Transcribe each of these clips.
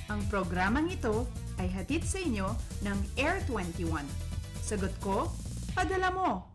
Ang programang ito ay hatid sa inyo ng Air 21. Sagot ko, padala mo!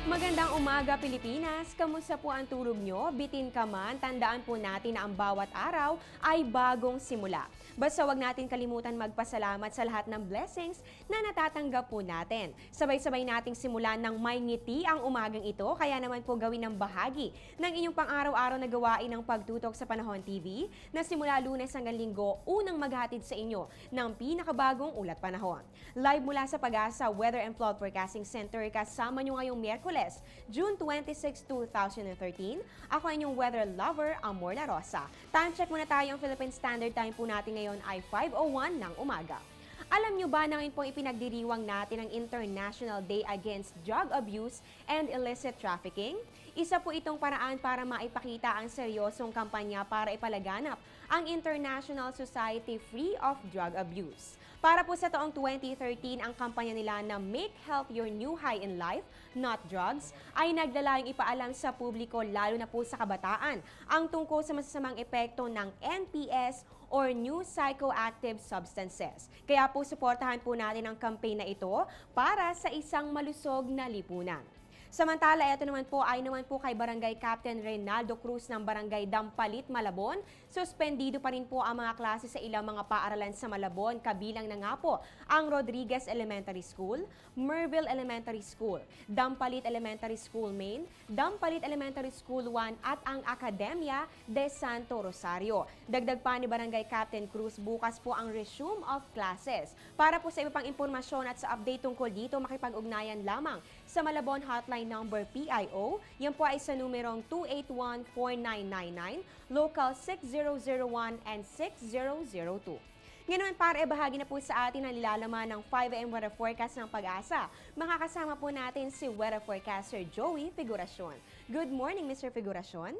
Magandang umaga, Pilipinas! Kamusta po ang tulog nyo? Bitin ka man, tandaan po natin na ang bawat araw ay bagong simula. Basta wag natin kalimutan magpasalamat sa lahat ng blessings na natatanggap po natin. Sabay-sabay nating simulan ng may ngiti ang umagang ito, kaya naman po gawin ng bahagi ng inyong pang-araw-araw na gawain ng pagtutok sa Panahon TV na simula Lunes hanggang Linggo, unang maghatid sa inyo ng pinakabagong ulat panahon. Live mula sa Pag-asa Weather and Flood Forecasting Center, kasama nyo ngayong Miyerkules, June 26, 2013. Ako ang inyong weather lover, Amor La Rosa. Time check muna tayo. Ang Philippine Standard Time po natin ngayon ay 5:01 ng umaga. Alam nyo ba na ngayon po ipinagdiriwang natin ang International Day Against Drug Abuse and Illicit Trafficking? Isa po itong paraan para maipakita ang seryosong kampanya para ipalaganap ang International Society Free of Drug Abuse. Para po sa taong 2013, ang kampanya nila na Make Health Your New High in Life, Not Drugs, ay naglalayong ipaalam sa publiko, lalo na po sa kabataan, ang tungkol sa masasamang epekto ng NPS or New Psychoactive Substances. Kaya po suportahan po natin ang campaign na ito para sa isang malusog na lipunan. Samantala, ito naman po ay kay Barangay Captain Reynaldo Cruz ng Barangay Dampalit, Malabon. Suspendido pa rin po ang mga klase sa ilang mga paaralan sa Malabon, kabilang na nga po ang Rodriguez Elementary School, Merville Elementary School, Dampalit Elementary School Main, Dampalit Elementary School 1 at ang Academia de Santo Rosario. Dagdag pa ni Barangay Captain Cruz, bukas po ang resume of classes. Para po sa iba pang impormasyon at sa update tungkol dito, makipag-ugnayan lamang sa Malabon Hotline number PIO. Yan po ay sa numerong 281-4999, local 6001 and 6002. Ngayon para ibahagi na po sa atin ang nilalaman ng 5 AM Weather Forecast ng Pag-asa. Makakasama po natin si Weather Forecaster Joey Figuracion. Good morning, Mr. Figuracion.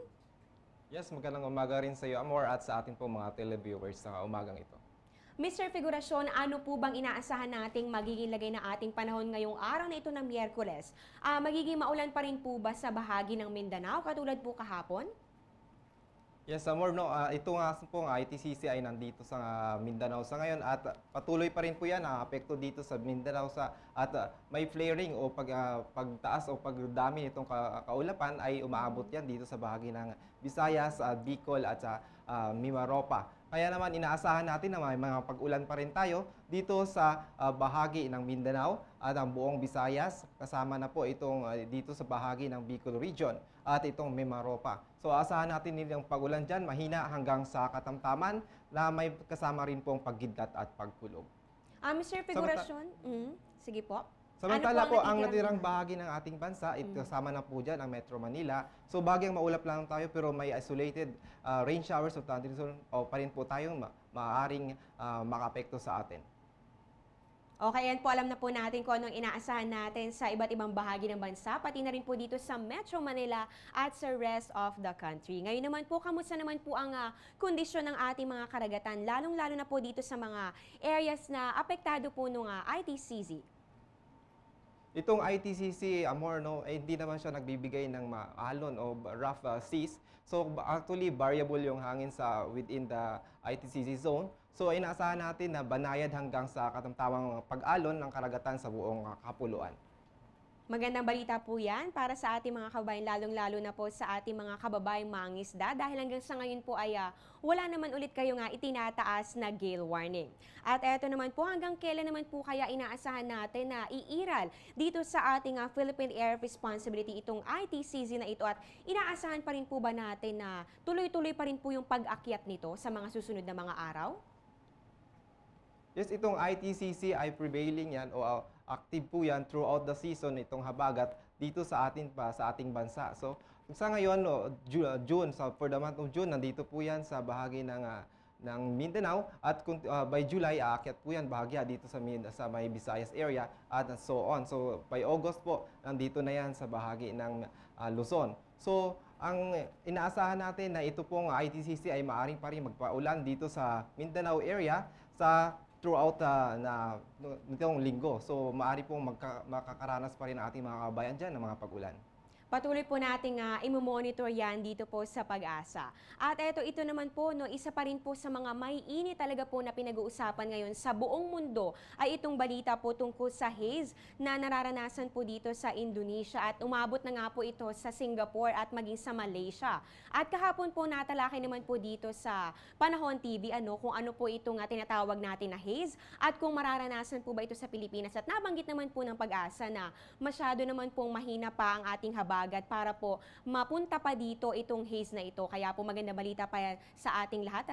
Yes, magandang umaga rin sa iyo, Amor, at sa atin po mga televiewers sa umagang ito. Mr. Figuracion, ano po bang inaasahan nating magiging lagay ng ating panahon ngayong araw na ito ng Miyerkules? Magiging maulan pa rin po ba sa bahagi ng Mindanao katulad po kahapon? Yes, Amor, no, ito nga po ang ITCC ay nandito sa Mindanao sa ngayon at patuloy pa rin po yan ang apekto dito sa Mindanao at may flaring o pagtaas o pagdami nitong kaulapan ay umaabot yan dito sa bahagi ng Visayas, Bicol at Mimaropa. Kaya naman inaasahan natin na may mga pag-ulan pa rin tayo dito sa bahagi ng Mindanao at ang buong Visayas, kasama na po itong dito sa bahagi ng Bicol Region at itong Mimaropa. So asahan natin nilang pag-ulan dyan, mahina hanggang sa katamtaman na may kasama rin pong paggidlat at pagkulog. Mr. Figuracion, sige po. Samantala po, ang natirang bahagi ng ating bansa, kasama na po dyan ang Metro Manila. So bagyang maulap lang tayo pero may isolated rain showers o thunderstorm o pa rin po tayong maaaring makaapekto sa atin. Okay, yan po, alam na po natin kung anong inaasahan natin sa iba't ibang bahagi ng bansa, pati na rin po dito sa Metro Manila at sa rest of the country. Ngayon naman po, kamusta naman po ang kondisyon ng ating mga karagatan, lalong-lalo na po dito sa mga areas na apektado po ng ITCZ? Itong ITCC, Amor, no, hindi naman siya nagbibigay ng maalon o rough seas. So actually, variable yung hangin within the ITCC zone. So inaasahan natin na banayad hanggang sa katamtamang pag-alon ng karagatan sa buong kapuluan. Magandang balita po yan para sa ating mga kababayan, lalong-lalo na po sa ating mga kababayang mangingisda dahil hanggang sa ngayon po ay wala naman ulit kayo nga itinataas na gale warning. At eto naman po, hanggang kailan naman po kaya inaasahan natin na iiral dito sa ating Philippine Air Responsibility itong ITCZ na ito at inaasahan pa rin po ba natin na tuloy-tuloy pa rin po yung pag-akyat nito sa mga susunod na mga araw? Yes, itong ITCC ay prevailing yan o active po yan throughout the season itong habagat dito sa ating bansa. So sa ngayon, June, for the month of June, nandito po yan sa bahagi ng Mindanao at by July, aakyat po yan bahagya dito sa may Visayas area at so on. So by August po, nandito na yan sa bahagi ng Luzon. So ang inaasahan natin na ito pong ITCC ay maaring pa rin magpaulan dito sa Mindanao area sa throughout nitong linggo. So maaari pong makakaranas pa rin ang ating mga kabayan dyan ng mga pag-ulan. Patuloy po nating i-monitor yan dito po sa Pag-asa. At ito naman po, no, isa pa rin po sa mga maiinit talaga po na pinag-uusapan ngayon sa buong mundo ay itong balita po tungkol sa haze na nararanasan po dito sa Indonesia at umabot na nga po ito sa Singapore at maging sa Malaysia. At kahapon po natalakay naman po dito sa Panahon TV kung ano po itong tinatawag natin na haze at kung mararanasan po ba ito sa Pilipinas. At nabanggit naman po ng Pag-asa na masyado naman pong mahina pa ang ating habagat para po mapunta pa dito itong haze na ito. Kaya po maganda balita pa yan sa ating lahat.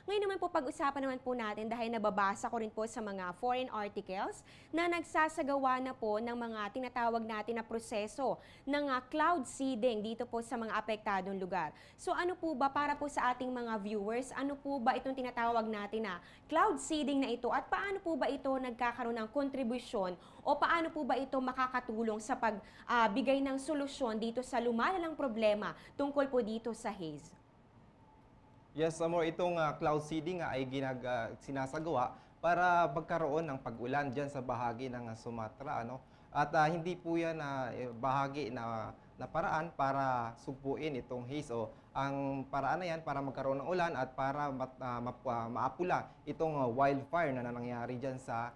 Ngayon naman po pag-usapan naman po natin dahil nababasa ko rin po sa mga foreign articles na nagsasagawa na po ng mga tinatawag natin na proseso ng cloud seeding dito po sa mga apektadong lugar. So ano po ba para po sa ating mga viewers, ano po ba itong tinatawag natin na cloud seeding na ito at paano po ba ito nagkakaroon ng kontribusyon o paano po ba ito makakatulong sa pagbigay ng solusyon dito sa lumalalang problema tungkol po dito sa haze? Yes, Amor, itong cloud seeding ay sinasagawa para magkaroon ng pag-ulan dyan sa bahagi ng Sumatra. At hindi po yan bahagi na paraan para sugpuin itong haze. Ang paraan na yan para magkaroon ng ulan at para maapula itong wildfire na nangyari dyan sa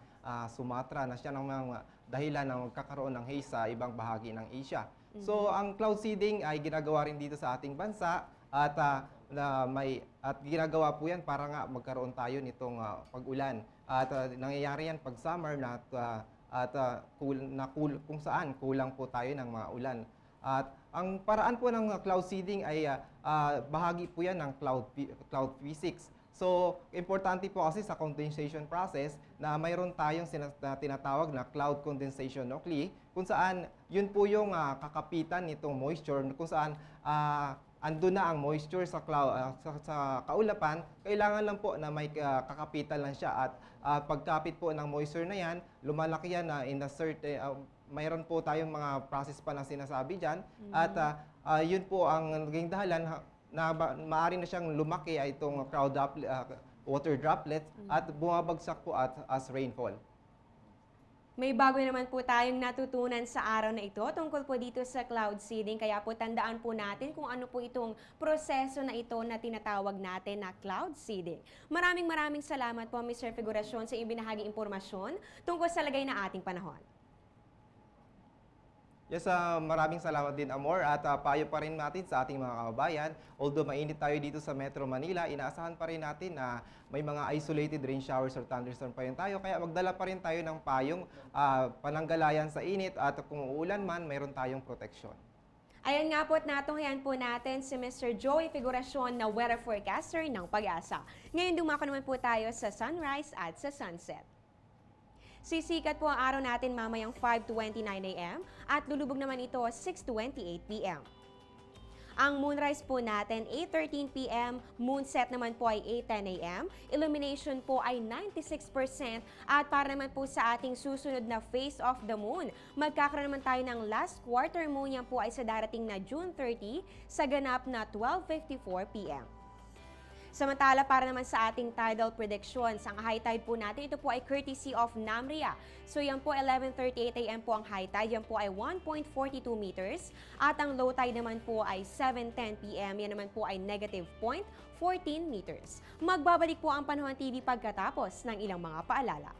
Sumatra na siya ng mga dahilan ng magkakaroon ng haze sa ibang bahagi ng Asia. So ang cloud seeding ay ginagawa rin dito sa ating bansa at ginagawa po yan para nga magkaroon tayo nitong pag-ulan. At nangyayari yan pag summer kung saan kulang po tayo ng mga ulan. At ang paraan po ng cloud seeding ay bahagi po yan ng cloud physics. So, importante po kasi sa condensation process na mayroon tayong tinatawag na cloud condensation nuclei kung saan yun po yung kakapitan nitong moisture kung saan andun na ang moisture sa sa kaulapan, kailangan lang po na may kakapitan lang siya at pagkapit po ng moisture na yan, lumalaki yan in a certain mayroon po tayong mga process pa na sinasabi dyan at yun po ang naging dahilan na maaari na siyang lumaki ay itong water droplets at bumabagsak po as rainfall. May bago naman po tayong natutunan sa araw na ito tungkol po dito sa cloud seeding. Kaya po tandaan po natin kung ano po itong proseso na ito na tinatawag natin na cloud seeding. Maraming salamat po Mr. Figuracion sa iyong binahaging impormasyon tungkol sa lagay na ating panahon. Yes, maraming salamat din, Amor. At payo pa rin natin sa ating mga kababayan. Although mainit tayo dito sa Metro Manila, inaasahan pa rin natin na may mga isolated rain showers or thunderstorm pa rin tayo. Kaya magdala pa rin tayo ng payong pananggalayan sa init at kung uulan man, mayroon tayong proteksyon. Ayan nga po at natunghayan po natin si Mr. Joey Figuracion na weather forecaster ng Pag-asa. Ngayon dumako naman po tayo sa sunrise at sa sunset. Sisikat po ang araw natin mamayang 5:29 AM at lulubog naman ito 6:28 PM. Ang moonrise po natin 8:13 PM, moonset naman po ay 8:10 AM, illumination po ay 96% at para naman po sa ating susunod na phase of the moon, magkakaroon naman tayo ng last quarter moon, yan po ay sa darating na June 30 sa ganap na 12:54 PM. Samantala, para naman sa ating tidal predictions, ang high tide po natin, ito po ay courtesy of Namria. So yan po 11:38 AM po ang high tide, yan po ay 1.42 meters. At ang low tide naman po ay 7:10 PM, yan naman po ay negative 0.14 meters. Magbabalik po ang Panahon TV pagkatapos ng ilang mga paalala.